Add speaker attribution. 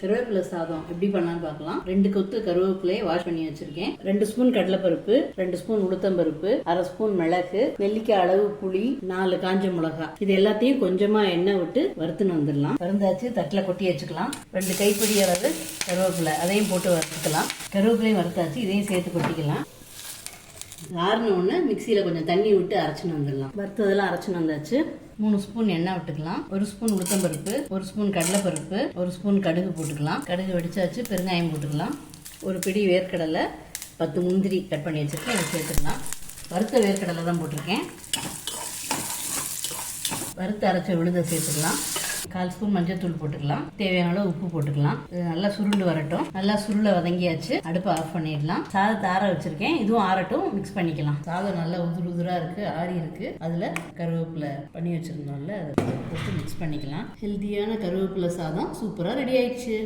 Speaker 1: கருவேப்பிலை சாதம் எப்படி பண்ணலாம்னு பார்க்கலாம். 2 கொத்து கருவேப்பிலையை வாஷ் பண்ணி வச்சிருக்கேன். 2 ஸ்பூன் கடலைப்பருப்பு, 2 ஸ்பூன் உளுத்தம்பருப்பு, 1/2 ஸ்பூன் மிளகு, நெல்லிக்காய் அளவு புளி, 4 காஞ்ச மிளகாய். இது எல்லாத்தையும் கொஞ்சமா எண்ணெய் விட்டு வறுத்துன்னு வந்துடலாம். வறுந்தாச்சு தட்டுல கொட்டி வச்சுக்கலாம். 2 கைப்பிடி அளவு கருவேப்பிலை அதையும் போட்டு வறுத்துக்கலாம். கருவேப்பிலையும் வறுத்தாச்சு, இதையும் சேர்த்து கொட்டிக்கலாம். ஆறுன உடனே மிக்சியில கொஞ்சம் தண்ணி விட்டு அரைச்சுன்னு வந்துடலாம். வறுத்ததெல்லாம் அரைச்சுன்னு வந்தாச்சு. 3 ஸ்பூன் எண்ணெய் விட்டுக்கலாம். 1 ஸ்பூன் உளுத்தம்பருப்பு, 1 ஸ்பூன் கடலைப்பருப்பு, 1 ஸ்பூன் கடுகு போட்டுக்கலாம். கடுகு வெடிச்சாச்சு, பெருங்காயம் போட்டுக்கலாம். ஒரு பிடி வேர்க்கடலை, 10 முந்திரி கட் பண்ணி வச்சிருக்கேன், இதை சேர்த்துக்கலாம். வறுத்த வேர்க்கடலை தான் போட்டிருக்கேன். வறுத்து அரைச்ச விழுதை சேர்த்துக்கலாம். 1/4 ஸ்பூன் மஞ்சள் போட்டுக்கலாம். தேவையான அளவு உப்பு போட்டுக்கலாம். இது நல்லா சுருண்டு வரட்டும். நல்லா சுருள வதங்கியாச்சு, அடுப்பை ஆஃப் பண்ணிடலாம். சாதத்தை ஆற வச்சிருக்கேன், இதுவும் ஆறட்டும், மிக்ஸ் பண்ணிக்கலாம். சாதம் நல்லா உதிரா இருக்கு, ஆறி இருக்கு. அதுல கருவேப்பிலை பண்ணி வச்சிருந்தோம்ல, அதை போட்டு மிக்ஸ் பண்ணிக்கலாம். ஹெல்தியான கருவேப்பிலை சாதம் சூப்பரா ரெடி ஆயிடுச்சு.